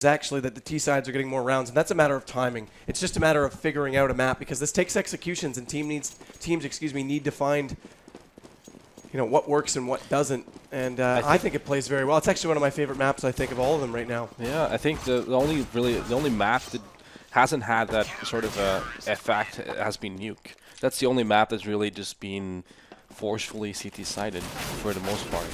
actually that the T sides are getting more rounds, and that's a matter of timing. It's just a matter of figuring out a map, because this takes executions, and teams need to find what works and what doesn't. And I think it plays very well. It's actually one of my favorite maps, I think, of all of them right now. Yeah, I think the only map that hasn't had that sort of effect has been Nuke. That's the only map that's really just been forcefully CT sided for the most part.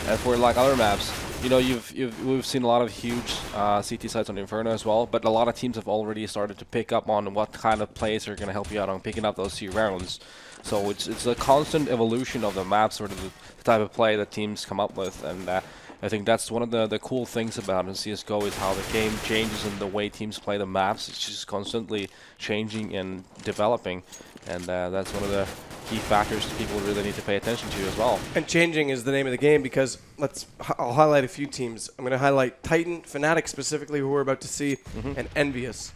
And for like other maps, we've seen a lot of huge CT sites on Inferno as well, but a lot of teams have already started to pick up on what kind of plays are going to help you out on picking up those 2 rounds. So it's a constant evolution of the map, sort of the type of play that teams come up with, and I think that's one of the cool things about CSGO is how the game changes and the way teams play the maps. It's just constantly changing and developing, and that's one of the key factors that people really need to pay attention to as well. And changing is the name of the game, because I'll highlight a few teams. I'm going to highlight Titan, Fnatic specifically, who we're about to see, and Envious.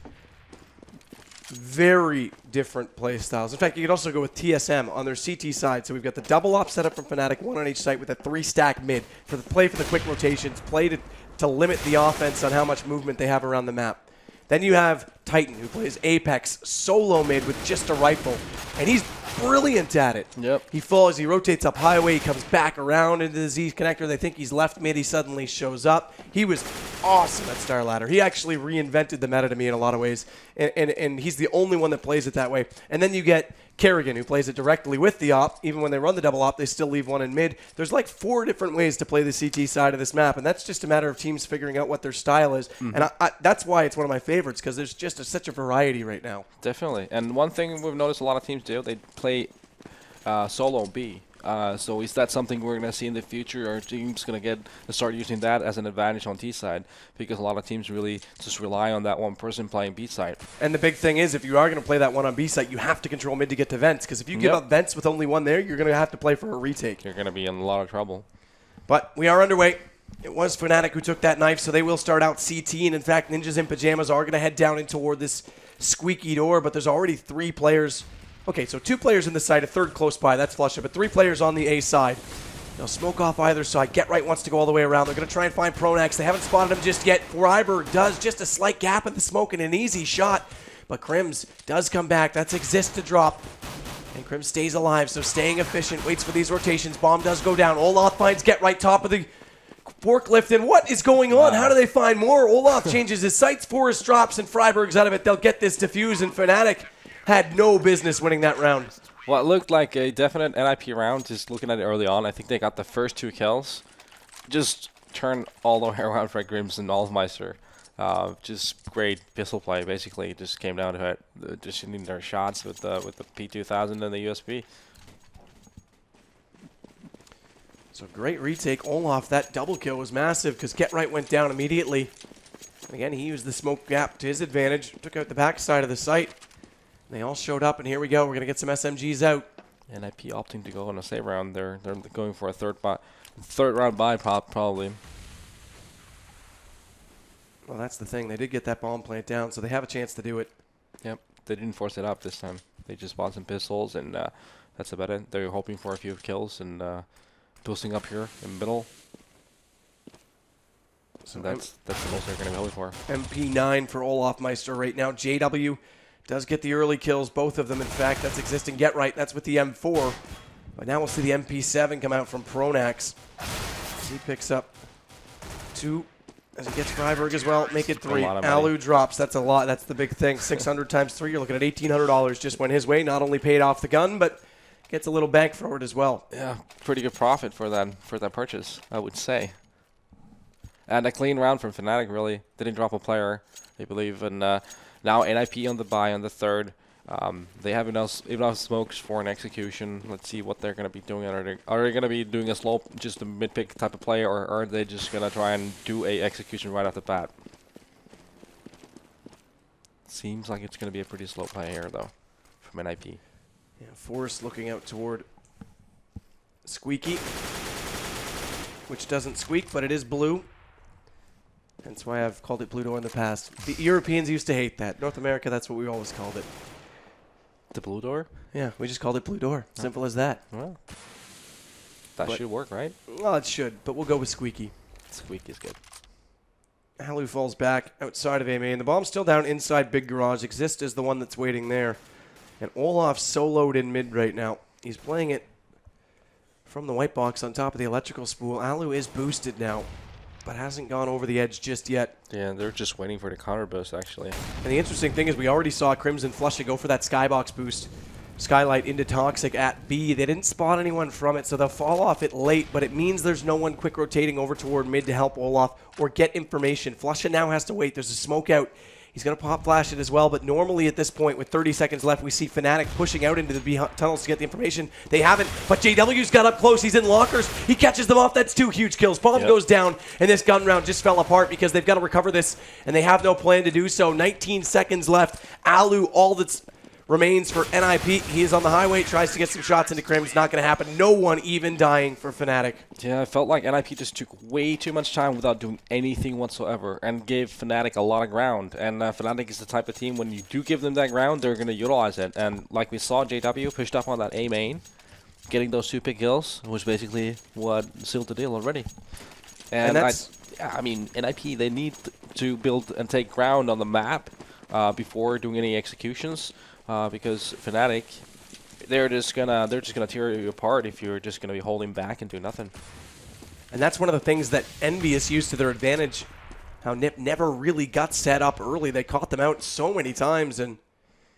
Very different play styles. In fact, you could also go with TSM on their CT side. So we've got the double op setup from Fnatic, 1 on each site with a 3-stack mid for the quick rotations, play to limit the offense on how much movement they have around the map. Then you have Titan, who plays Apex solo mid with just a rifle, and he's brilliant at it. Yep. He falls, he rotates up highway, he comes back around into the Z connector. They think he's left mid, he suddenly shows up. He was awesome at Star Ladder. He actually reinvented the meta to me in a lot of ways, and he's the only one that plays it that way. And then you get Kerrigan, who plays it directly with the op. Even when they run the double op, they still leave one in mid. There's like 4 different ways to play the CT side of this map, and that's just a matter of teams figuring out what their style is. And that's why it's one of my favorites, because there's just such a variety right now. Definitely. And one thing we've noticed a lot of teams do, they play solo B. So is that something we're going to see in the future, or are teams going to start using that as an advantage on T side? Because a lot of teams really just rely on that one person playing B side. And the big thing is, if you are going to play that one on B side, you have to control mid to get to vents, because if you give up vents with only one there, you're going to have to play for a retake. You're going to be in a lot of trouble. But we are underway. It was Fnatic who took that knife, so they will start out CT. And in fact, Ninjas in Pajamas are going to head down in toward this squeaky door, but there's already 3 players. Okay, so 2 players in the side, a third close by. That's Flusha, but 3 players on the A side. They'll smoke off either side. Get Right wants to go all the way around. They're going to try and find Pronax. They haven't spotted him just yet. Freiberg does just a slight gap in the smoke and an easy shot. But Crims does come back. That's Exist to drop. And Crims stays alive, so staying efficient. Waits for these rotations. Bomb does go down. Olaf finds Get Right top of the forklift. And what is going on? How do they find more? Olaf changes his sights. Forrest drops, and Freiberg's out of it. They'll get this defuse, and Fnatic had no business winning that round. Well, it looked like a definite NiP round, just looking at it early on. I think they got the first 2 kills. Just turned all the way around for Grims and Olfmeister. Just great pistol play, basically. Just came down to it, just shooting their shots with the P2000 and the USB. So great retake. Olaf, that double kill was massive, because Get Right went down immediately. And again, he used the smoke gap to his advantage. Took out the back side of the site. They all showed up, and here we go. We're going to get some SMGs out. NiP opting to go on a save round. They're going for a third round buy probably. Well, that's the thing. They did get that bomb plant down, so they have a chance to do it. Yep, they didn't force it up this time. They just bought some pistols, and that's about it. They're hoping for a few kills and boosting up here in the middle. So that's the most they're going to be hoping for. MP9 for Olafmeister right now. JW does get the early kills, both of them, in fact. That's existing Get Right. That's with the M4. But now we'll see the MP7 come out from Pronax. He picks up 2 as he gets Freiberg as well. Make it 3. Alu drops. That's a lot. That's the big thing. 600 times 3. You're looking at $1,800 just went his way. Not only paid off the gun, but gets a little bank for it as well. Yeah, pretty good profit for that purchase, I would say. And a clean round from Fnatic, really. Didn't drop a player, I believe. And now NiP on the buy on the third. They have enough smokes for an execution. Let's see what they're going to be doing. Are they going to be doing a slow, just a mid-pick type of play, or are they just going to try and do a execution right off the bat? Seems like it's going to be a pretty slow play here, though, from NiP. Yeah, Forrest looking out toward Squeaky, which doesn't squeak, but it is blue. That's why I've called it Blue Door in the past. The Europeans used to hate that. North America, that's what we always called it. The Blue Door? Yeah, we just called it Blue Door. Simple as that. Well, that should work, right? Well, it should, but we'll go with Squeaky. Squeak is good. Alu falls back outside of A main. The bomb's still down inside Big Garage. Exist is the one that's waiting there. And Olaf soloed in mid right now. He's playing it from the white box on top of the electrical spool. Alu is boosted now, but hasn't gone over the edge just yet. Yeah, they're just waiting for the counter boost, actually. And the interesting thing is we already saw Crimson Flusha go for that skybox boost. Skylight into Toxic at B. They didn't spot anyone from it, so they'll fall off it late, but it means there's no one quick rotating over toward mid to help Olaf or get information. Flusha now has to wait. There's a smoke out. He's going to pop flash it as well, but normally at this point, with 30 seconds left, we see Fnatic pushing out into the B tunnels to get the information. They haven't, but JW's got up close. He's in lockers. He catches them off. That's 2 huge kills. Bomb goes down, and this gun round just fell apart because they've got to recover this, and they have no plan to do so. 19 seconds left. Alu, all that's remains for NiP. He is on the highway, tries to get some shots into Crim. It's not going to happen. No one even dying for Fnatic. Yeah, I felt like NiP just took way too much time without doing anything whatsoever and gave Fnatic a lot of ground. And Fnatic is the type of team, when you do give them that ground, they're going to utilize it. And like we saw, JW pushed up on that A main, getting those 2 pick kills was basically what sealed the deal already. And I mean, NiP, they need to build and take ground on the map before doing any executions. Because Fnatic, they're just gonna tear you apart if you're just gonna be holding back and do nothing. And that's one of the things that Envious used to their advantage. How NiP never really got set up early. They caught them out so many times, and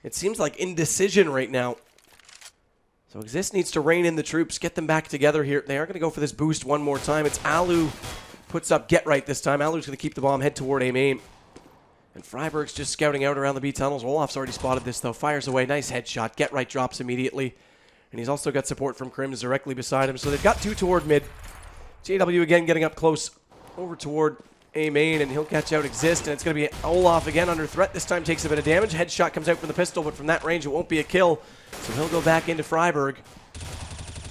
it seems like indecision right now. So Exist needs to rein in the troops, get them back together here. They are going to go for this boost one more time. It's Alu puts up Get Right this time. Alu's going to keep the bomb, head toward A main. And Freiberg's just scouting out around the B tunnels. Olaf's already spotted this, though. Fires away. Nice headshot. Get Right drops immediately. And he's also got support from Crims directly beside him. So they've got 2 toward mid. JW again getting up close over toward A main, and he'll catch out Exist. And it's going to be Olaf again under threat. This time takes a bit of damage. Headshot comes out from the pistol, but from that range it won't be a kill. So he'll go back into Freiberg.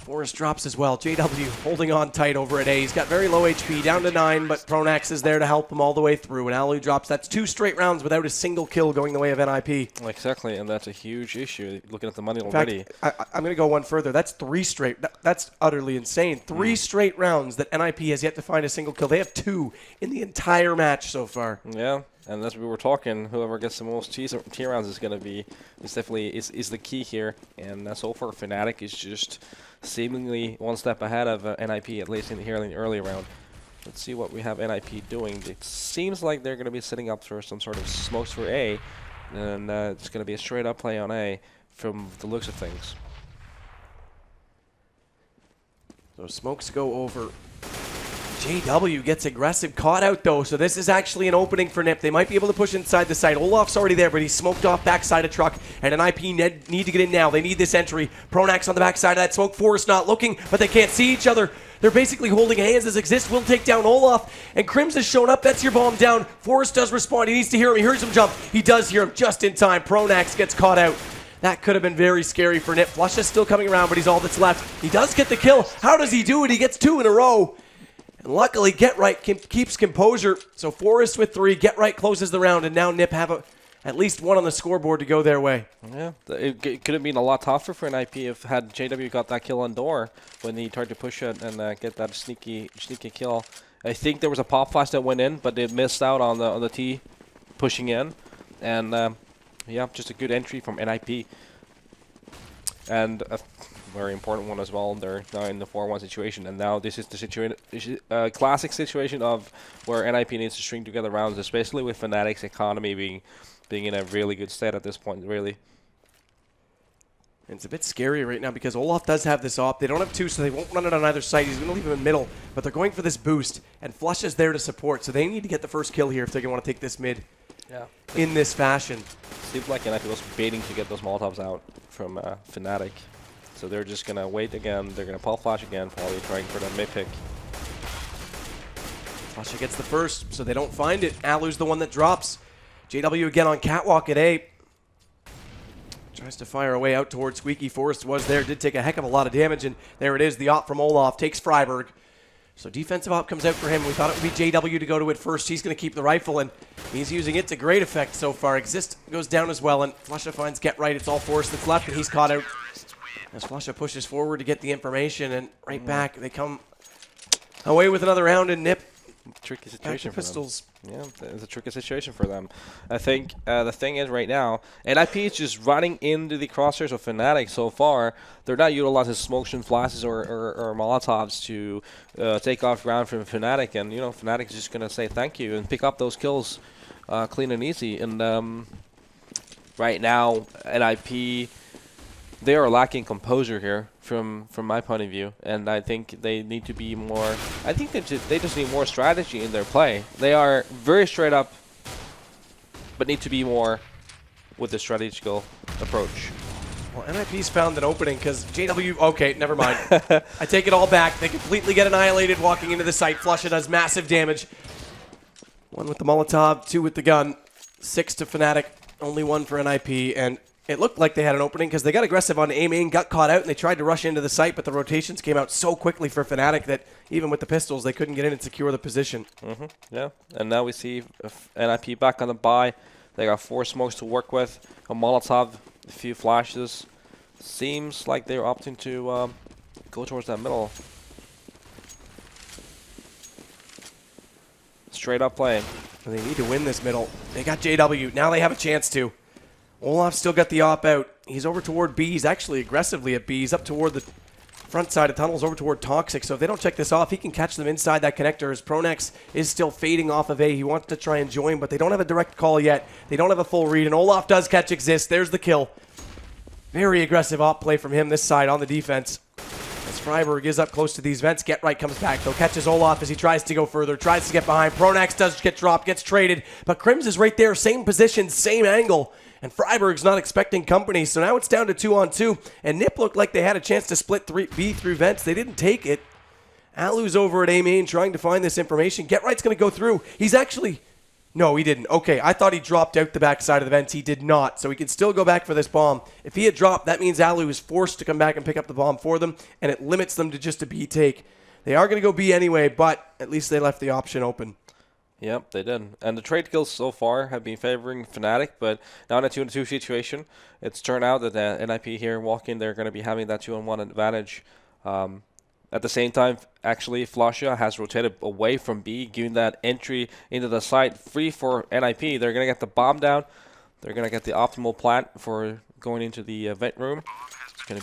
Forrest drops as well. JW holding on tight over at A. He's got very low HP, down to 9, but Pronax is there to help him all the way through. And Alu drops. That's 2 straight rounds without a single kill going the way of NiP. Exactly, and that's a huge issue, looking at the money In already. fact, I'm going to go one further. That's 3 straight. That's utterly insane. 3 straight rounds that NiP has yet to find a single kill. They have 2 in the entire match so far. Yeah, and as we were talking, whoever gets the most tier rounds is going to be, is definitely is the key here. And so far, Fnatic is just seemingly one step ahead of NiP, at least in the early round. Let's see what we have NiP doing. It seems like they're going to be setting up for some sort of smokes for A, and it's going to be a straight up play on A from the looks of things. So smokes go over. JW gets aggressive, caught out though, so this is actually an opening for NiP. They might be able to push inside the site. Olaf's already there, but he's smoked off backside of truck, and NiP need to get in now. They need this entry. Pronax on the backside of that smoke. Forrest not looking, but they can't see each other. They're basically holding hands as Exist will take down Olaf, and Crims has shown up. That's your bomb down. Forrest does respond. He needs to hear him. He hears him jump. He does hear him just in time. Pronax gets caught out. That could have been very scary for NiP. Flusha's still coming around, but he's all that's left. He does get the kill. How does he do it? He gets 2 in a row. And luckily, Get Right keeps composure. So Forrest with 3, Get Right closes the round, and now NiP have at least 1 on the scoreboard to go their way. Yeah, it could have been a lot tougher for NiP if had JW got that kill on door when he tried to push it and get that sneaky kill. I think there was a pop flash that went in, but they missed out on the T pushing in, and yeah, just a good entry from NiP. And very important one as well. They're now in the 4-1 situation, and now this is the classic situation of where NiP needs to string together rounds, especially with Fnatic's economy being in a really good state at this point, really. It's a bit scary right now because Olaf does have this op. They don't have 2, so they won't run it on either side. He's going to leave him in the middle, but they're going for this boost, and Flush is there to support, so they need to get the first kill here if they're going to want to take this mid in this fashion. Seems like NiP was baiting to get those Molotovs out from Fnatic. So they're just going to wait again. They're going to pop flash again, probably trying for the mid pick. Flusha gets the first, so they don't find it. Alu's the one that drops. JW again on catwalk at A. Tries to fire away out towards Squeaky. Forrest was there, did take a heck of a lot of damage, and there it is. The op from Olaf takes Freiberg. So defensive op comes out for him. We thought it would be JW to go to it first. He's going to keep the rifle, and he's using it to great effect so far. Exist goes down as well, and Flusha finds Get Right. It's all Forrest that's left, and he's caught out. As Flusha pushes forward to get the information, and right back, they come away with another round, and NiP tricky situation for pistols. them. Yeah, it's a tricky situation for them. I think the thing is right now, NiP is just running into the crosshairs of Fnatic so far. They're not utilizing smokes and flashes or Molotovs to take off ground from Fnatic, and you know Fnatic is just gonna say thank you and pick up those kills clean and easy. And right now, NiP, they are lacking composure here from my point of view, and I think they need to be more. I think they just need more strategy in their play. They are very straight up, but need to be more with the strategical approach. Well, NiP's found an opening because JW. Okay, never mind. I take it all back. They completely get annihilated walking into the site. Flusha does massive damage. 1 with the Molotov, 2 with the gun, 6 to Fnatic, only 1 for NiP, and it looked like they had an opening because they got aggressive on A main, got caught out, and they tried to rush into the site, but the rotations came out so quickly for Fnatic that even with the pistols, they couldn't get in and secure the position. Yeah, and now we see NiP back on the buy. They got 4 smokes to work with, a Molotov, a few flashes. Seems like they're opting to go towards that middle. Straight up play. And they need to win this middle. They got JW. Now they have a chance to. Olaf still got the op out. He's over toward B. He's actually aggressively at B. He's up toward the front side of tunnels, over toward Toxic. So if they don't check this off, he can catch them inside that connector. As Pronex is still fading off of A. He wants to try and join, but they don't have a direct call yet. They don't have a full read, and Olaf does catch Exist. There's the kill. Very aggressive op play from him this side on the defense. As Freiburg is up close to these vents, Get Right comes back, though, catches Olaf as he tries to go further, tries to get behind. Pronex does get dropped, gets traded, but Crims is right there, same position, same angle, and Freiburg's not expecting company, so now it's down to 2-on-2, and NiP looked like they had a chance to split B through vents. They didn't take it. Alu's over at A main trying to find this information. Get Right's going to go through. He's actually... No, he didn't. Okay, I thought he dropped out the backside of the vents. He did not, so he can still go back for this bomb. If he had dropped, that means Alu is forced to come back and pick up the bomb for them, and it limits them to just a B take. They are going to go B anyway, but at least they left the option open. Yep, they did. And the trade kills so far have been favoring Fnatic, but now in a 2-on-2 situation, it's turned out that NiP here walking, they're going to be having that 2-on-1 advantage. At the same time, actually, Flusha has rotated away from B, giving that entry into the site free for NiP. They're going to get the bomb down. They're going to get the optimal plant for going into the vent room. It's going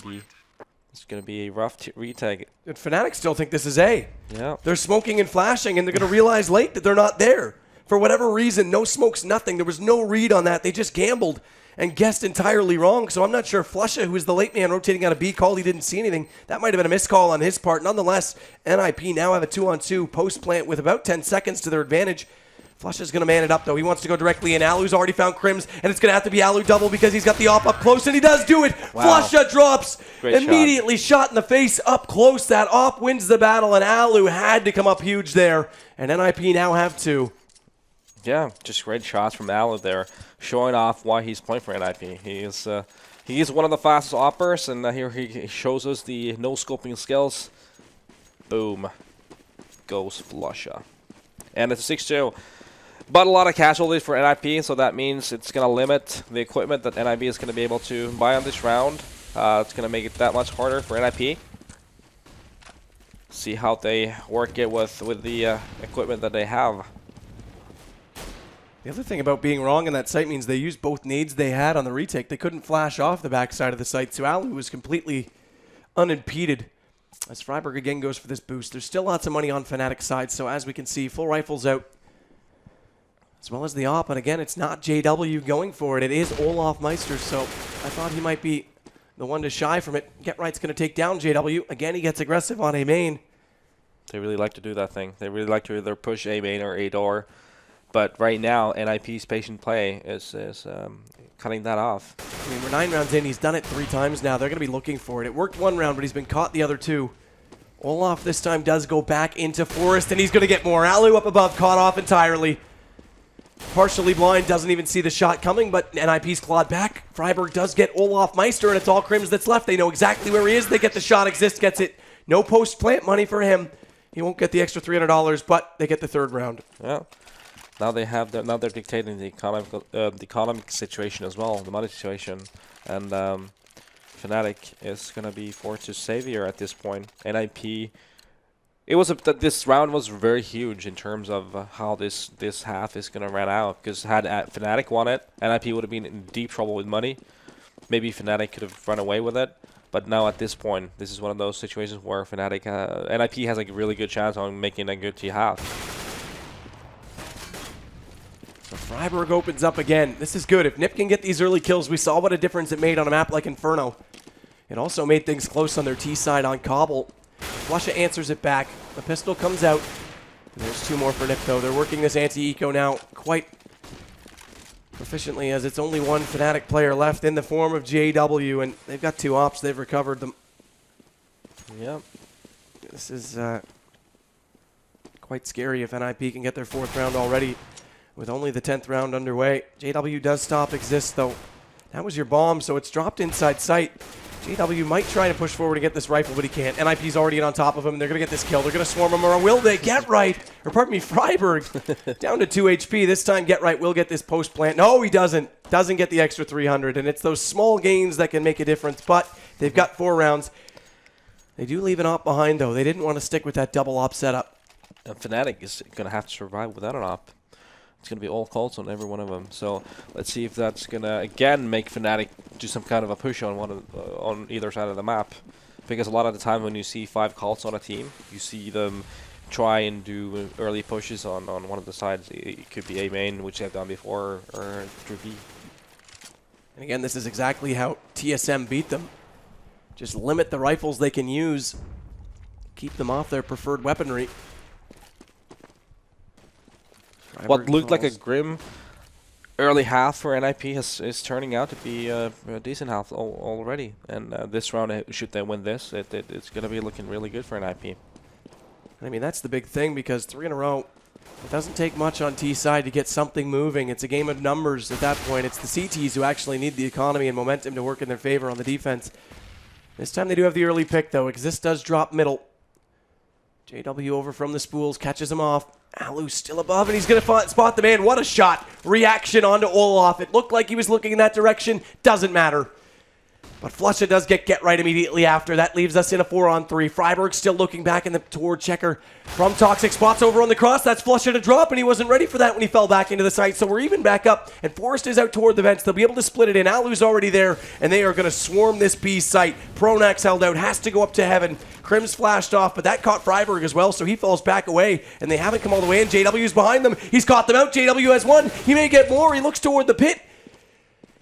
to be a rough retag. And Fnatic still think this is A. Yeah. They're smoking and flashing, and they're going to realize late that they're not there. For whatever reason, no smokes, nothing. There was no read on that. They just gambled and guessed entirely wrong. So I'm not sure if Flusha, who was the late man rotating out of B, called he didn't see anything. That might have been a missed call on his part. Nonetheless, NiP now have a 2-on-2 post-plant with about 10 seconds to their advantage. Flusha's going to man it up, though. He wants to go directly in. Alu's already found Crims, and it's going to have to be Alu double because he's got the op up close, and he does do it. Wow. Flusha drops. Great immediately shot in the face up close. That op wins the battle, and Alu had to come up huge there. And NiP now have 2. Yeah, just great shots from Alu there, showing off why he's playing for NiP. He is one of the fastest oppers, and here he shows us the no-scoping skills. Boom. Goes Flusha. And it's a 6-2. But a lot of casualties for NiP, so that means it's going to limit the equipment that NiP is going to be able to buy on this round. It's going to make it that much harder for NiP. See how they work it with the equipment that they have. The other thing about being wrong in that site means they used both nades they had on the retake. They couldn't flash off the backside of the site, so Alu was completely unimpeded. As Freiburg again goes for this boost. There's still lots of money on Fnatic's side, so as we can see, full rifles out, as well as the op. And again, it's not JW going for it. It is Olaf Meister, so I thought he might be the one to shy from it. Get Right's going to take down JW. Again, he gets aggressive on A main. They really like to do that thing. They really like to either push A main or A door. But right now, NiP's patient play is cutting that off. I mean, we're 9 rounds in. He's done it 3 times now. They're going to be looking for it. It worked 1 round, but he's been caught the other 2. Olaf this time does go back into Forest, and he's going to get more. Alu up above, caught off entirely. Partially blind, doesn't even see the shot coming, but NiP's clawed back. Freiburg does get Olaf Meister, and it's all Crims that's left. They know exactly where he is. They get the shot. Exist gets it. No post-plant money for him. He won't get the extra $300, but they get the 3rd round. Yeah. Now now they're dictating the economic situation as well, the money situation, and Fnatic is gonna be forced to savior at this point. NiP It was this round was very huge in terms of how this half is gonna run out. Because had Fnatic won it, NiP would have been in deep trouble with money. Maybe Fnatic could have run away with it, but now at this point, this is one of those situations where Fnatic, NiP has a really good chance on making a good T half. So Freiburg opens up again. This is good. If NiP can get these early kills, we saw what a difference it made on a map like Inferno. It also made things close on their T side on Cobble. Flusha answers it back. The pistol comes out. And there's 2 more for NiP though. They're working this anti-eco now quite proficiently, as it's only one Fnatic player left in the form of JW, and they've got 2 ops. They've recovered them. Yep. This is quite scary if NiP can get their 4th round already with only the 10th round underway. JW does stop exist though. That was your bomb, so it's dropped inside sight. JW might try to push forward and get this rifle, but he can't. NiP's already in on top of him. They're going to get this kill. They're going to swarm him around. Will they? Get right. Or pardon me, Freiburg down to 2 HP. This time, Get Right will get this post plant. No, he doesn't. Doesn't get the extra 300. And it's those small gains that can make a difference. But they've got 4 rounds. They do leave an op behind, though. They didn't want to stick with that double op setup. And Fnatic is going to have to survive without an op. It's going to be all calls on every one of them. So let's see if that's going to, again, make Fnatic do some kind of a push on on either side of the map. Because a lot of the time when you see 5 calls on a team, you see them try and do early pushes on one of the sides. It could be A main, which they've done before, or through B. And again, this is exactly how TSM beat them. Just limit the rifles they can use. Keep them off their preferred weaponry. What looked like a grim early half for NiP is turning out to be a decent half already. And this round, should they win this, it's going to be looking really good for NiP. I mean, that's the big thing, because 3 in a row, it doesn't take much on T side to get something moving. It's a game of numbers at that point. It's the CTs who actually need the economy and momentum to work in their favor on the defense. This time they do have the early pick, though. Exist does drop middle. JW over from the spools, catches him off. Alu still above, and he's going to spot the man. What a shot. Reaction onto Olaf. It looked like he was looking in that direction. Doesn't matter. But Flusha does get right immediately after. That leaves us in a 4-on-3. Freiburg still looking back in the toward checker from Toxic. Spots over on the cross. That's Flusha to drop, and he wasn't ready for that when he fell back into the site. So we're even back up, and Forrest is out toward the vents. They'll be able to split it in. Alu's already there, and they are going to swarm this B site. Pronax held out, has to go up to heaven. Crim's flashed off, but that caught Freiburg as well, so he falls back away, and they haven't come all the way in. JW's behind them. He's caught them out. JW has 1. He may get more. He looks toward the pit.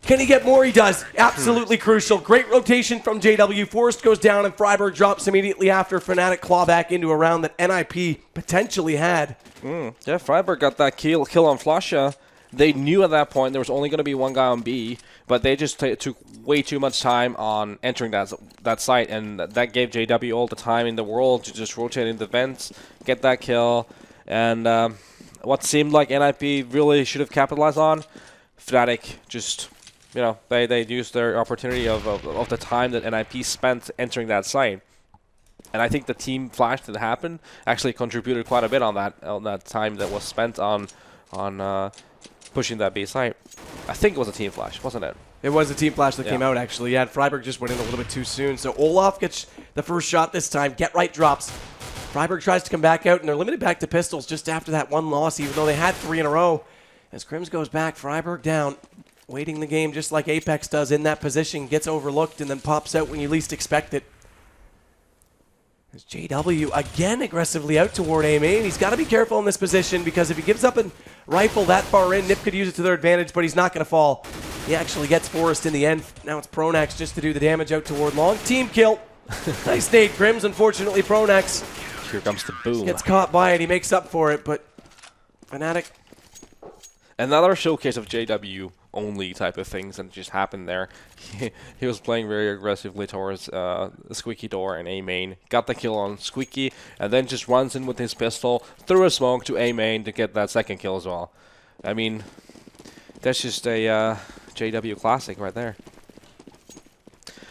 Can he get more? He does. Absolutely crucial. Great rotation from JW. Forrest goes down, and Freiburg drops immediately after. Fnatic claw back into a round that NiP potentially had. Yeah, Freiburg got that kill on Flusha. They knew at that point there was only going to be 1 guy on B, but they just took way too much time on entering that site, and that gave JW all the time in the world to just rotate in the vents, get that kill, and what seemed like NiP really should have capitalized on, Fnatic just... You know, they used their opportunity of the time that NiP spent entering that site, and I think the team flash that happened actually contributed quite a bit on that time that was spent on pushing that B site. I think it was a team flash, wasn't it? It was a team flash that came out, actually. Yeah, Freiburg just went in a little bit too soon. So Olaf gets the first shot this time. Get Right drops. Freiburg tries to come back out, and they're limited back to pistols just after that 1 loss, even though they had 3 in a row. As Crims goes back, Freiburg down. Waiting the game just like Apex does in that position, gets overlooked and then pops out when you least expect it. There's JW again aggressively out toward A main. He's got to be careful in this position, because if he gives up a rifle that far in, NiP could use it to their advantage, but he's not going to fall. He actually gets Forrest in the end. Now it's Pronax just to do the damage out toward long. Team kill. Nice nade, Crims. Unfortunately, Pronax Here comes the boom. gets caught by it. He makes up for it, but Fnatic. Another showcase of JW only type of things that just happened there. He was playing very aggressively towards Squeaky Door and A main. Got the kill on Squeaky, and then just runs in with his pistol through a smoke to A main to get that 2nd kill as well. I mean, that's just a JW classic right there.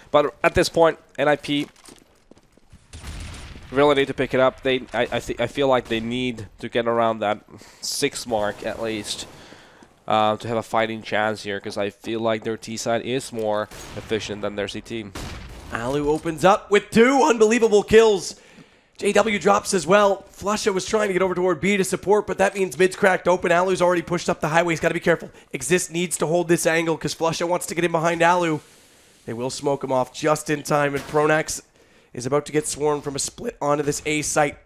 But at this point, NiP really need to pick it up. I feel like they need to get around that 6 mark at least. To have a fighting chance here, because I feel like their T side is more efficient than their CT. Alu opens up with 2 unbelievable kills. JW drops as well. Flusha was trying to get over toward B to support, but that means mid's cracked open. Alu's already pushed up the highway. He's got to be careful. Exist needs to hold this angle because Flusha wants to get in behind Alu. They will smoke him off just in time, and Pronax is about to get swarmed from a split onto this A site.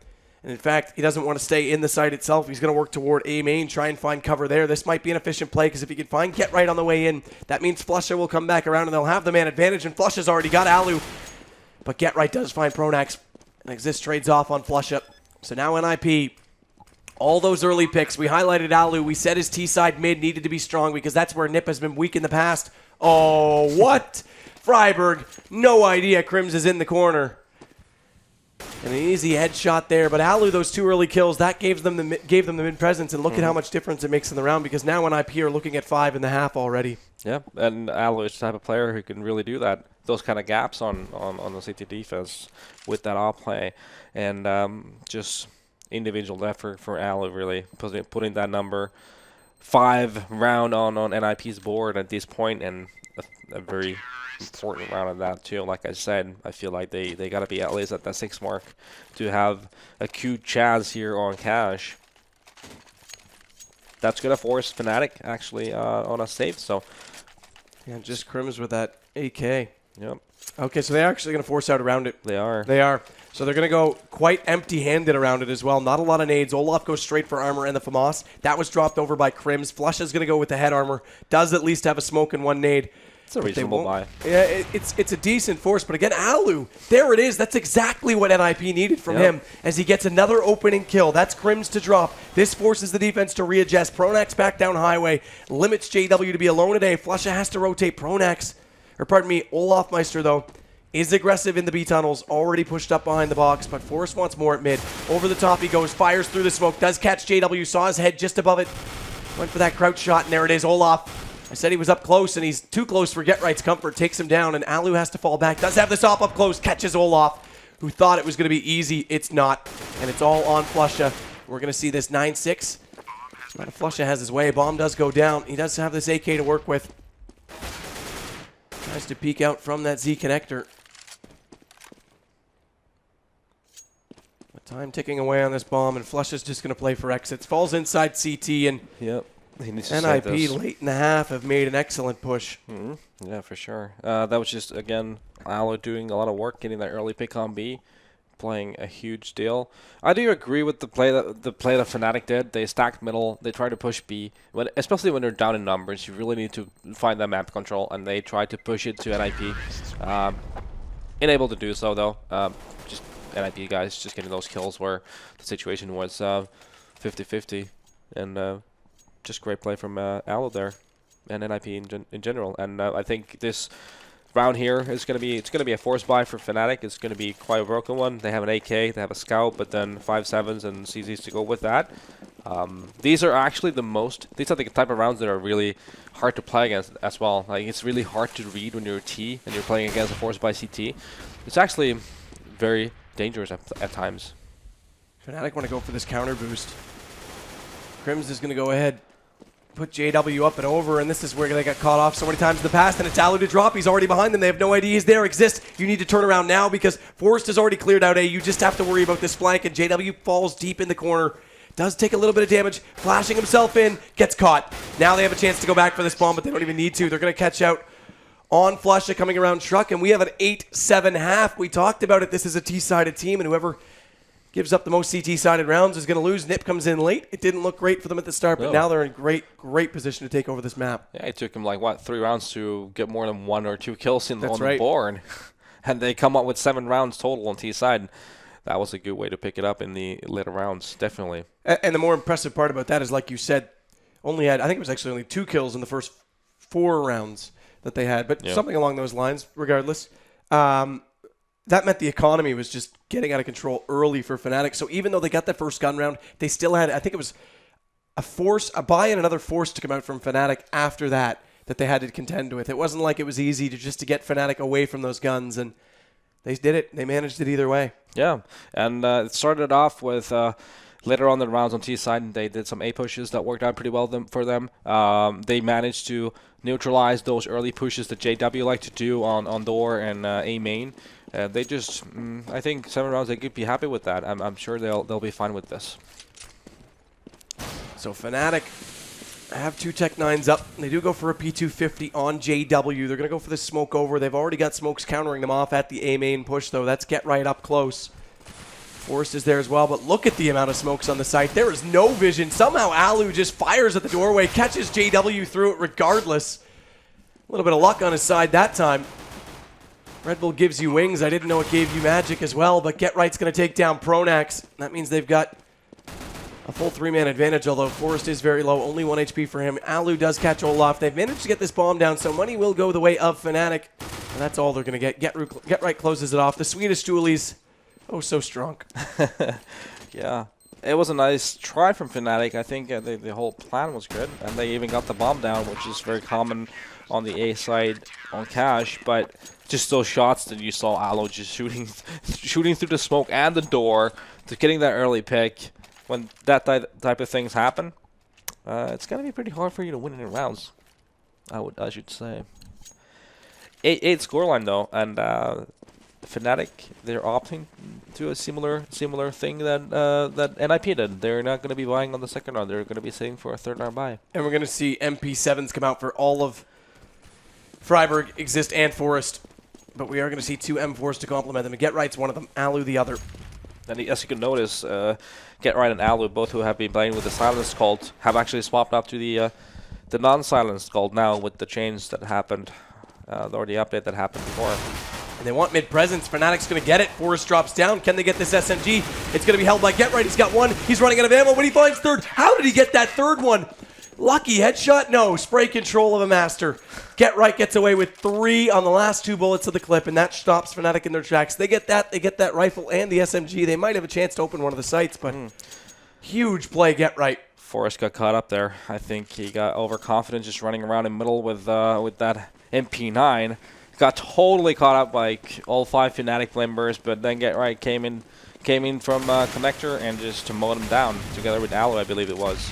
And in fact, he doesn't want to stay in the site itself. He's going to work toward A main, try and find cover there. This might be an efficient play because if he can find Get Right on the way in, that means Flusha will come back around and they'll have the man advantage, and Flusha's already got Alu. But Get Right does find Pronax. And Exist trades off on Flusha. So now NiP, all those early picks. We highlighted Alu. We said his T-side mid needed to be strong because that's where NiP has been weak in the past. Oh, what? Freiburg, no idea Crims is in the corner. And an easy headshot there. But Alu, those 2 early kills, that gave them the mid presence. And look at how much difference it makes in the round because now NiP are looking at 5.5 already. Yeah, and Alu is the type of player who can really do that. Those kind of gaps on the CT defense with that off play, and just individual effort for Alu really putting that number 5 round on NiP's board at this point, and a very important round of that too. Like I said, I feel like they got to be at least at that 6 mark to have a cute chance here on cash. That's gonna force Fnatic actually on a save. So yeah, just Crims with that AK. Yep. Okay, so they're actually going to force out around it. They are. They are. So they're going to go quite empty-handed around it as well. Not a lot of nades. Olaf goes straight for armor and the FAMAS. That was dropped over by Crims. Flusha's going to go with the head armor. Does at least have a smoke and 1 nade. It's a reasonable buy. Yeah, it's a decent force. But again, Alu, there it is. That's exactly what NiP needed from him as he gets another opening kill. That's Crims to drop. This forces the defense to readjust. Pronax back down highway. Limits JW to be alone today. Flusha has to rotate Pronax. Or pardon me, Olaf Meister, though, is aggressive in the B tunnels, already pushed up behind the box, but Forrest wants more at mid. Over the top he goes, fires through the smoke, does catch JW, saw his head just above it, went for that crouch shot, and there it is, Olaf. I said he was up close, and he's too close for Get Right's comfort, takes him down, and Alu has to fall back, does have this up close, catches Olaf, who thought it was going to be easy. It's not, and it's all on Flusha. We're going to see this 9-6. Flusha has his way, bomb does go down, he does have this AK to work with. Tries to peek out from that Z connector. But time ticking away on this bomb, and Flusha's just going to play for exits. Falls inside CT, and yep. He needs to NiP late in the half have made an excellent push. Yeah, for sure. That was just, again, Alu doing a lot of work, getting that early pick on B, playing a huge deal. I do agree with the play that Fnatic did. They stacked middle. They tried to push B, especially when they're down in numbers. You really need to find that map control, and they tried to push it to NiP. Unable to do so though. Just NiP guys just getting those kills where the situation was 50-50, and just great play from Alu there, and NiP in general. And I think this round here is going to be a force buy for Fnatic. It's going to be quite a broken one. They have an AK, they have a scout, but then 5.7s and CZs to go with that. These are actually these are the type of rounds that are really hard to play against as well. Like, it's really hard to read when you're a T and you're playing against a force by CT. It's actually very dangerous at times. Fnatic want to go for this counter boost. Crims is going to go ahead, put JW up and over, and this is where they got caught off so many times in the past, and it's Alu to drop. He's already behind them. They have no idea he's there. Exist. You need to turn around now because Forrest has already cleared out A. You just have to worry about this flank, and JW falls deep in the corner. Does take a little bit of damage. Flashing himself in. Gets caught. Now they have a chance to go back for this bomb, but they don't even need to. They're going to catch out on Flusha coming around Truck, and we have an 8-7 half. We talked about it. This is a T-sided team, and whoever gives up the most CT-sided rounds is going to lose. NiP comes in late. It didn't look great for them at the start, but now they're in great position to take over this map. Yeah, it took them like, 3 rounds to get more than 1 or 2 kills on the board. And they come up with 7 rounds total on T-side. That was a good way to pick it up in the later rounds, definitely. And the more impressive part about that is, like you said, I think it was actually only 2 kills in the first 4 rounds that they had, but something along those lines, regardless. That meant the economy was just getting out of control early for Fnatic. So even though they got that first gun round, they still had, I think it was a buy and another force to come out from Fnatic after that they had to contend with. It wasn't like it was easy to get Fnatic away from those guns, and they did it. They managed it either way. Yeah, and it started off with later on the rounds on T side, they did some A pushes that worked out pretty well for them. They managed to neutralize those early pushes that JW like to do on door and A main. They just, I think 7 rounds, they could be happy with that. I'm sure they'll be fine with this. So Fnatic have 2 Tech-9s up. They do go for a P250 on JW. They're going to go for the smoke over. They've already got smokes countering them off at the A main push, though. That's get right up close. Forrest is there as well, but look at the amount of smokes on the site. There is no vision. Somehow Alu just fires at the doorway, catches JW through it regardless. A little bit of luck on his side that time. Red Bull gives you wings. I didn't know it gave you magic as well, but Get Right's going to take down Pronax. That means they've got a full 3-man advantage, although Forrest is very low. Only 1 HP for him. Alu does catch Olaf. They've managed to get this bomb down, so money will go the way of Fnatic. And that's all they're going to get. Get Right closes it off. The Swedish Stoolies, oh, so strong. Yeah. It was a nice try from Fnatic. I think the whole plan was good, and they even got the bomb down, which is very common on the A side on Cash, but just those shots that you saw Aloe just shooting through the smoke and the door to getting that early pick. When that type of things happen, it's going to be pretty hard for you to win in rounds, I should say. 8 scoreline though, and Fnatic, they're opting to a similar thing that NiP did. They're not going to be buying on the second round. They're going to be saving for a third round buy. And we're going to see MP7s come out for all of Freiburg, Exist, and Forest. But we are going to see 2 M4s to complement them. And Get Right's one of them, Alu the other. And as you can notice, Get Right and Alu, both who have been playing with the silenced cult, have actually swapped up to the non-silenced cult now with the change that happened, or the update that happened before. And they want mid-presence. Fnatic's going to get it. Forrest drops down. Can they get this SMG? It's going to be held by Get Right. He's got 1. He's running out of ammo, but he finds 3rd. How did he get that 3rd one? Lucky headshot? No. Spray control of a master. Get Right gets away with 3 on the last 2 bullets of the clip, and that stops Fnatic in their tracks. They get that rifle and the SMG. They might have a chance to open one of the sites, but huge play, Get Right. Forrest got caught up there. I think he got overconfident just running around in middle with that MP9. Got totally caught up by all 5 Fnatic members, but then Get Right came in from connector and just to mow him down together with Alu, I believe it was.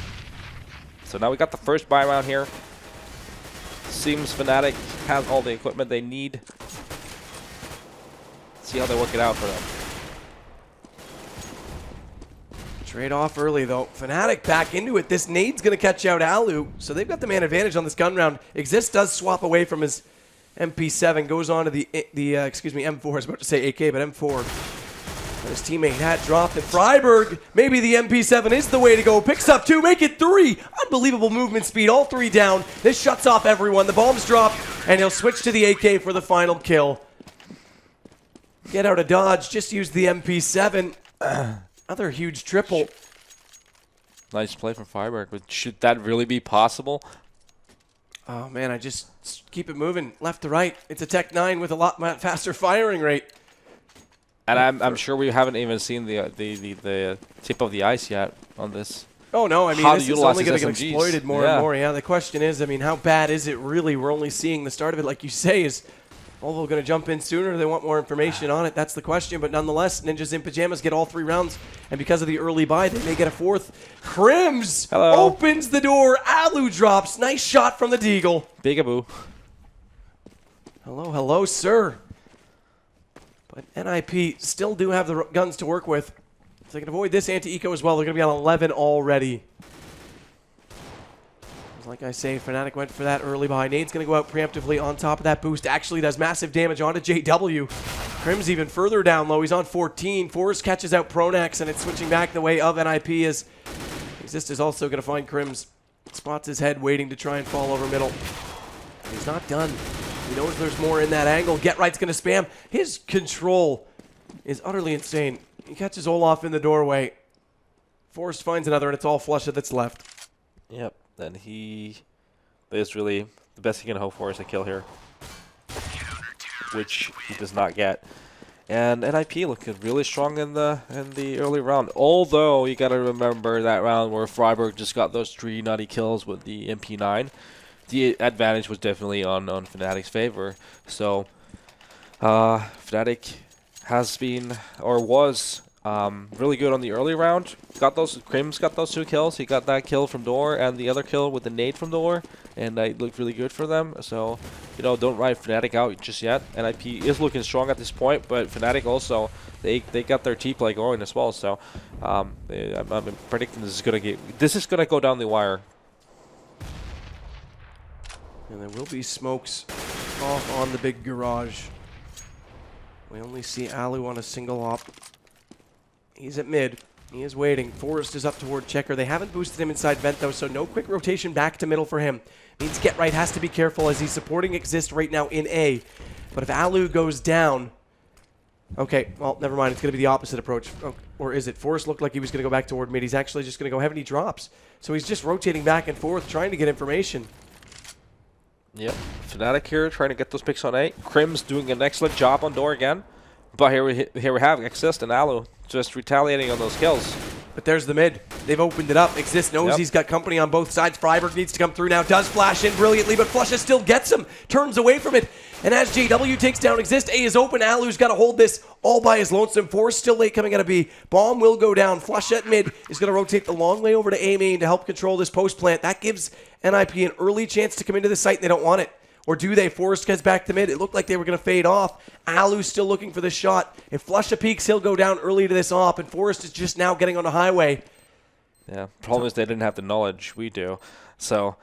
So now we got the first buy round here. Seems Fnatic has all the equipment they need. See how they work it out for them. Trade off early though. Fnatic back into it. This nade's going to catch out Alu, so they've got the man advantage on this gun round. Exist does swap away from his MP7, goes on to the M4. I was about to say AK, but M4. But his teammate had dropped, and Freiburg, maybe the MP7 is the way to go. Picks up 2, make it 3. Unbelievable movement speed, all 3 down. This shuts off everyone. The bombs drop, and he'll switch to the AK for the final kill. Get out of dodge, just use the MP7. Another huge triple. Nice play from Freiburg, but should that really be possible? Oh man, I just keep it moving left to right. It's a Tech-9 with a lot faster firing rate. And I'm sure we haven't even seen the tip of the ice yet on this. Oh no, I mean this is only going to get SMGs. exploited more and more. Yeah, the question is, I mean, how bad is it really? We're only seeing the start of it, like you say. Is Volvo going to jump in sooner? They want more information on it. That's the question. But nonetheless, Ninjas in Pajamas get all 3 rounds, and because of the early buy, they may get a 4th. Crims opens the door. Alu drops. Nice shot from the Deagle. Bigaboo. Hello, hello, sir. But NiP still do have the guns to work with. So they can avoid this anti-eco as well. They're going to be on 11 already. Like I say, Fnatic went for that early buy. Nade's going to go out preemptively on top of that boost. Actually does massive damage onto JW. Crim's even further down low. He's on 14. Forrest catches out Pronax, and it's switching back the way of NiP as Exist is also going to find Crims. Spots his head, waiting to try and fall over middle. He's not done. He knows there's more in that angle. Get Right's going to spam. His control is utterly insane. He catches Olaf in the doorway. Forrest finds another, and it's all Flusha that's left. Yep. Then he is really the best he can hope for is a kill here, which he does not get. And NiP looking really strong in the early round. Although you got to remember that round where Freiburg just got those 3 nutty kills with the MP9, the advantage was definitely on Fnatic's favor. So Fnatic has been or was Really good on the early round. Crim's got those 2 kills. He got that kill from door and the other kill with the nade from door, and it looked really good for them. So, you know, don't ride Fnatic out just yet. NiP is looking strong at this point, but Fnatic also, they got their T-play going as well. So, I'm predicting this is gonna go down the wire. And there will be smokes off on the big garage. We only see Alu on a single op. He's at mid. He is waiting. Forrest is up toward Checker. They haven't boosted him inside vent, though, so no quick rotation back to middle for him. Means Get Right has to be careful as he's supporting Exist right now in A. But if Alu goes down... Okay, well, never mind. It's going to be the opposite approach. Oh, or is it? Forrest looked like he was going to go back toward mid. He's actually just going to go heavy drops. So he's just rotating back and forth, trying to get information. Yep. Fnatic here trying to get those picks on A. Crim's doing an excellent job on door again. But here we have Exist and Alu just retaliating on those kills. But there's the mid. They've opened it up. Exist knows he's got company on both sides. Freiberg needs to come through now. Does flash in brilliantly, but Flusha still gets him. Turns away from it. And as JW takes down Exist, A is open. Alu's got to hold this all by his lonesome. Force still late coming out of B. Bomb will go down. Flusha at mid is going to rotate the long way over to A main to help control this post plant. That gives NiP an early chance to come into the site, and they don't want it. Or do they? Forrest gets back to mid. It looked like they were going to fade off. Alu's still looking for the shot. If Flusha peaks, he'll go down early to this op, and Forrest is just now getting on the highway. Yeah, problem is they didn't have the knowledge. We do. So,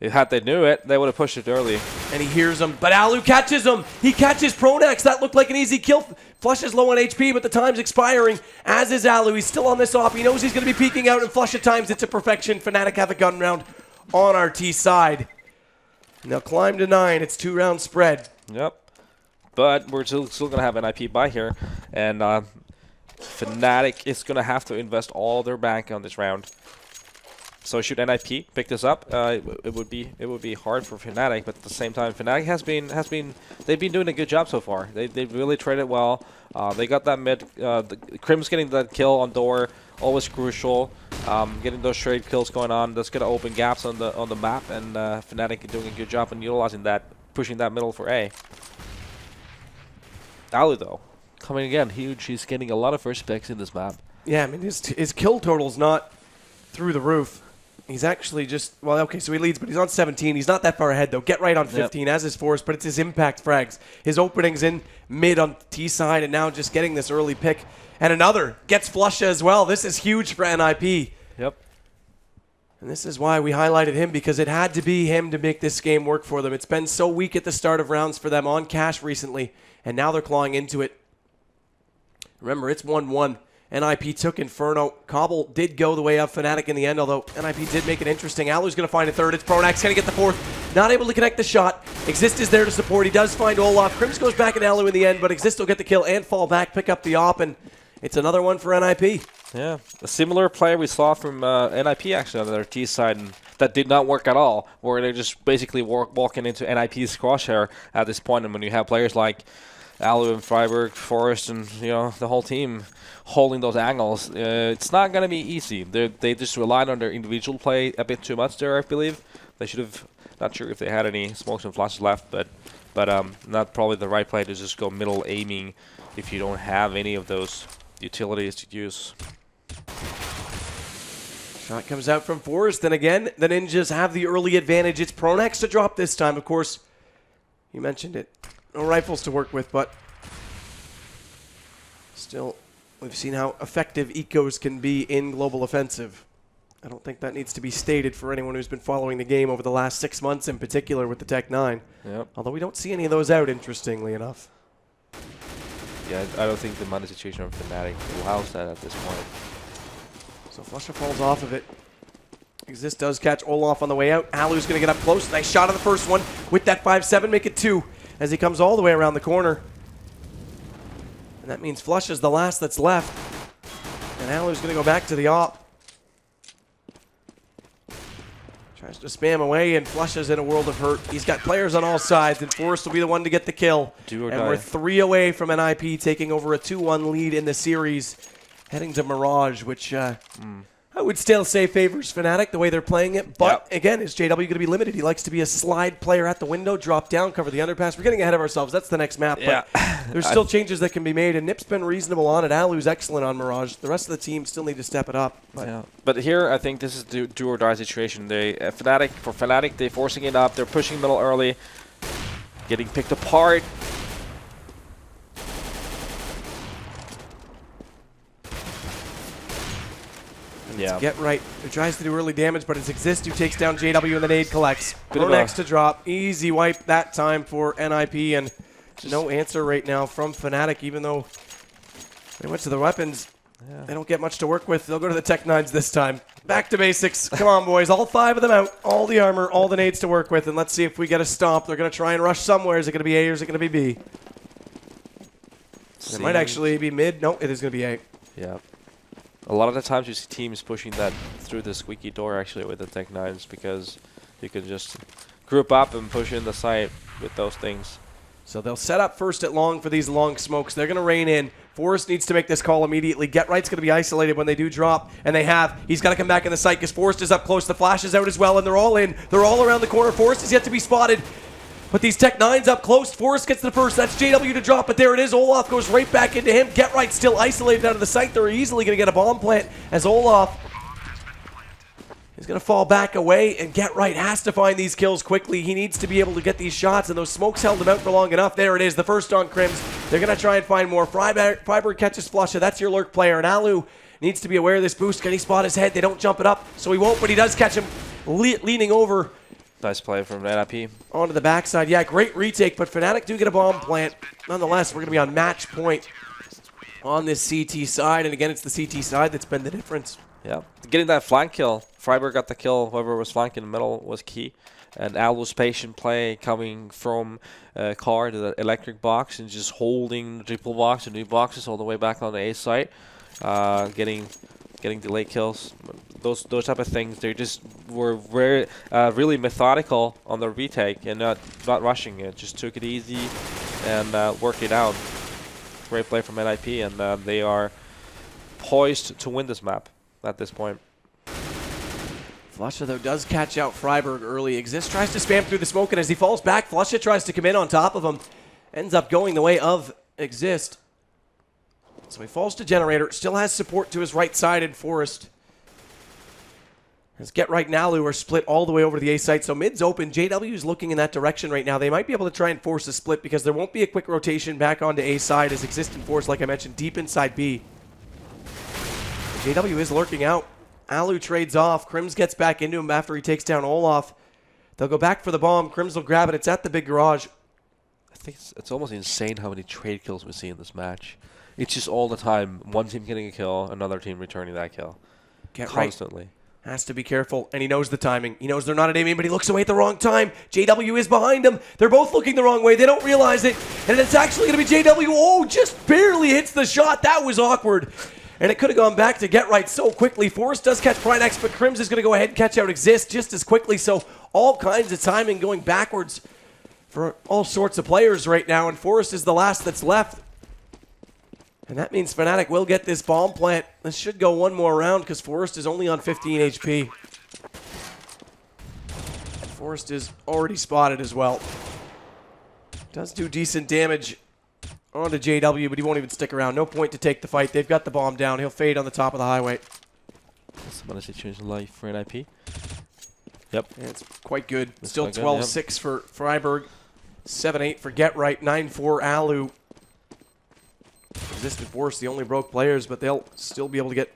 had they knew it, they would have pushed it early. And he hears him, but Alu catches him. He catches Pronax. That looked like an easy kill. Flusha's low on HP, but the time's expiring, as is Alu. He's still on this op. He knows he's going to be peeking out, and Flusha times it to perfection. Fnatic have a gun round on our T side. And they'll climb to 9. It's 2-round spread. Yep. But we're still going to have NiP by here. And Fnatic is going to have to invest all their bank on this round. So should NiP pick this up, it would be hard for Fnatic, but at the same time, Fnatic they've been doing a good job so far. They've really traded well. They got that mid. Crim's getting that kill on door, always crucial. Getting those trade kills going on, that's gonna open gaps on the map, and Fnatic doing a good job in utilizing that, pushing that middle for A. Alu though, coming again huge. He's getting a lot of first picks in this map. Yeah, I mean his kill total's not through the roof. He's actually just, well, okay, so he leads, but he's on 17. He's not that far ahead, though. Get Right on 15, as is Forrest, but it's his impact frags. His openings in mid on T side, and now just getting this early pick. And another gets Flusha as well. This is huge for NiP. Yep. And this is why we highlighted him, because it had to be him to make this game work for them. It's been so weak at the start of rounds for them on cash recently, and now they're clawing into it. Remember, it's 1-1. NiP took Inferno. Cobble did go the way of Fnatic in the end, although NiP did make it interesting. Alu's going to find a third. It's Pronax going to get the fourth. Not able to connect the shot. Exist is there to support. He does find Olaf. Crims goes back at Alu in the end, but Exist will get the kill and fall back, pick up the op, and it's another one for NiP. Yeah, a similar play we saw from NiP actually on their T side, and that did not work at all, where they're just basically walking into NiP's crosshair at this point, and when you have players like Alu and Freiberg, Forrest, and the whole team holding those angles, it's not going to be easy. They just relied on their individual play a bit too much there, I believe. They should have, not sure if they had any smokes and flashes left, but not probably the right play to just go middle aiming if you don't have any of those utilities to use. Shot comes out from Forrest, and again, the Ninjas have the early advantage. It's Pronax to drop this time, of course. You mentioned it. No rifles to work with, but still, we've seen how effective ecos can be in global offensive. I don't think that needs to be stated for anyone who's been following the game over the last 6 months, in particular with the Tech 9. Yep. Although we don't see any of those out, interestingly enough. Yeah, I don't think the money situation of Fnatic allows that at this point. So Flusha falls off of it. Exist does catch Olaf on the way out. Alu's going to get up close. Nice shot on the first one with that 5-7, make it 2 as he comes all the way around the corner. And that means Flusha's the last that's left. And Alu's going to go back to the op. Tries to spam away, and Flusha's in a world of hurt. He's got players on all sides, and Forrest will be the one to get the kill. Do or and die. we're 3 away from NiP taking over a 2-1 lead in the series, heading to Mirage, which I I would still say favors Fnatic the way they're playing it, but Yep. again, is JW going to be limited? He likes to be a slide player at the window, drop down, cover the underpass. We're getting ahead of ourselves. That's the next map, Yeah. but there's still changes that can be made, and NiP's been reasonable on it. Alu's excellent on Mirage. The rest of the team still need to step it up. But here, I think this is the do or die situation. They Fnatic, they're forcing it up. They're pushing middle early, getting picked apart. Yeah. Get right. Who tries to do early damage, but it's Exist who takes down JW and the nade collects. Bit of Next to drop. Easy wipe that time for NiP, and no answer right now from Fnatic, even though they went to the weapons. Yeah. They don't get much to work with. They'll go to the Tech-9s this time. Back to basics. Come on, boys. All 5 of them out. All the armor, all the nades to work with, and let's see if we get a stomp. They're going to try and rush somewhere. Is it going to be A or is it going to be B? It might actually be mid. No, it is going to be A. Yeah. A lot of the times you see teams pushing that through the squeaky door actually with the Tech-9s because you can just group up and push in the site with those things. So they'll set up first at long for these long smokes. They're going to rain in. Forrest needs to make this call immediately. Get Right's going to be isolated when they do drop, and they have. He's got to come back in the site because Forrest is up close. The flash is out as well, and they're all in. They're all around the corner. Forrest is yet to be spotted. But these Tech-9s up close. Forrest gets the first. That's JW to drop, but there it is. Olaf goes right back into him. Get Right still isolated out of the site. They're easily going to get a bomb plant as Olaf is going to fall back away, and Get Right has to find these kills quickly. He needs to be able to get these shots, and those smokes held him out for long enough. There it is, the first on Crims. They're going to try and find more. Freiberg catches Flusha. That's your lurk player, and Alu needs to be aware of this boost. Can he spot his head? They don't jump it up, so he won't, but he does catch him leaning over. Nice play from NiP. Onto the backside. Yeah, great retake, but Fnatic do get a bomb plant. Nonetheless, we're going to be on match point on this CT side, and again, it's the CT side that's been the difference. Yeah, getting that flank kill. Freiberg got the kill. Whoever was flanking in the middle was key. And Alu's patient play coming from car to the electric box and just holding the triple box and new boxes all the way back on the A site. Getting delayed kills. Those type of things. They just were very really methodical on the retake and not rushing it. Just took it easy and worked it out. Great play from NiP, and they are poised to win this map at this point. Flusha, though, does catch out Freiberg early. Exist tries to spam through the smoke, and as he falls back, Flusha tries to come in on top of him. Ends up going the way of Exist. So he falls to Generator. Still has support to his right side in Forest. As Get Right and Alu are split all the way over to the A site. So mid's open. JW is looking in that direction right now. They might be able to try and force a split because there won't be a quick rotation back onto A side as Exist and Forest, like I mentioned, deep inside B. JW is lurking out. Alu trades off. Crims gets back into him after he takes down Olaf. They'll go back for the bomb. Crims will grab it. It's at the big garage. I think it's almost insane how many trade kills we see in this match. It's just all the time. One team getting a kill, another team returning that kill. Constantly. Right. Has to be careful, and he knows the timing. He knows they're not at aiming, but he looks away at the wrong time. JW is behind him. They're both looking the wrong way. They don't realize it, and it's actually going to be JW. Oh, just barely hits the shot. That was awkward. And it could have gone back to Get Right so quickly. Forrest does catch Pridex, but Crims is going to go ahead and catch out Exist just as quickly. So all kinds of timing going backwards for all sorts of players right now. And Forrest is the last that's left. And that means Fnatic will get this bomb plant. This should go one more round because Forrest is only on 15 HP. Forrest is already spotted as well. Does do decent damage onto JW, but he won't even stick around. No point to take the fight. They've got the bomb down. He'll fade on the top of the highway. That's about a situation life for NiP. Yep. Yeah, it's quite good. It's still 12-6 for Freiberg. 7-8 for Get Right. 9-4 Alu. Exist and Force, the only broke players, but they'll still be able to get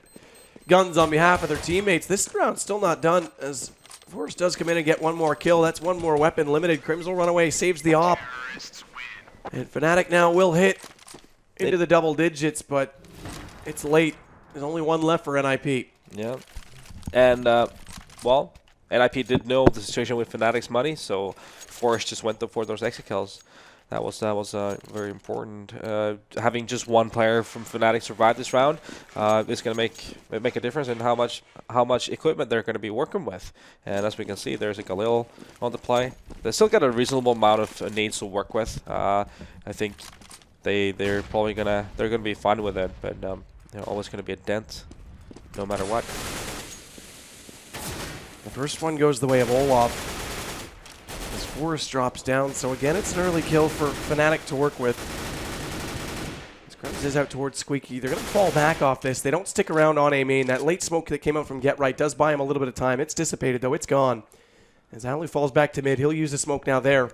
guns on behalf of their teammates. This round's still not done as Force does come in and get one more kill. That's one more weapon limited. Crims will run away, saves the op. And Fnatic now will hit into the double digits, but it's late. There's only one left for NiP. Yeah. And, well, NiP did know the situation with Fnatic's money, so Forrest just went for those exit kills. That was very important. Having just one player from Fnatic survive this round is going to make a difference in how much equipment they're going to be working with. And as we can see, there's a Galil on the play. They still got a reasonable amount of nades to work with. I think they're probably gonna be fine with it, but they're always going to be a dent, no matter what. The first one goes the way of Olaf. As Forrest drops down, so again, it's an early kill for Fnatic to work with. Scrubs is out towards Squeaky. They're going to fall back off this. They don't stick around on A main. That late smoke that came out from Get Right does buy him a little bit of time. It's dissipated, though. It's gone. As Alu falls back to mid, he'll use the smoke now there.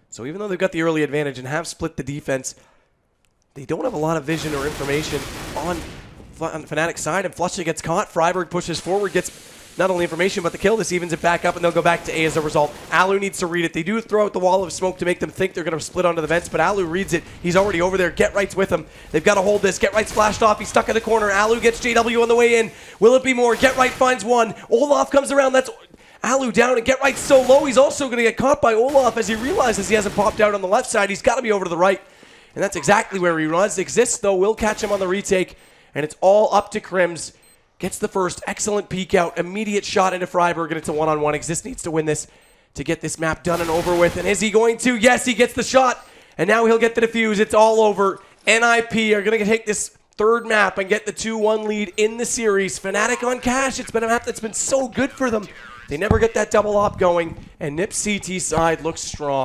So even though they've got the early advantage and have split the defense, they don't have a lot of vision or information on Fnatic's side. And Flusha gets caught. Freiburg pushes forward, gets not only information, but the kill. This evens it back up, and they'll go back to A as a result. Alu needs to read it. They do throw out the wall of smoke to make them think they're going to split onto the vents, but Alu reads it. He's already over there. Get Right's with him. They've got to hold this. Get Right's flashed off. He's stuck in the corner. Alu gets JW on the way in. Will it be more? Get Right finds one. Olaf comes around. That's Alu down, and Get Right's so low, he's also going to get caught by Olaf as he realizes he hasn't popped out on the left side. He's got to be over to the right, and that's exactly where he runs. Exists, though, will catch him on the retake, and it's all up to Crims. Gets the first excellent peek out, immediate shot into Freiburg, and it's a one-on-one. Exist needs to win this to get this map done and over with. And is he going to? Yes, he gets the shot, and now he'll get the defuse. It's all over. NiP are going to take this third map and get the 2-1 lead in the series. Fnatic on cash. It's been a map that's been so good for them. They never get that double op going, and NiP's CT side looks strong.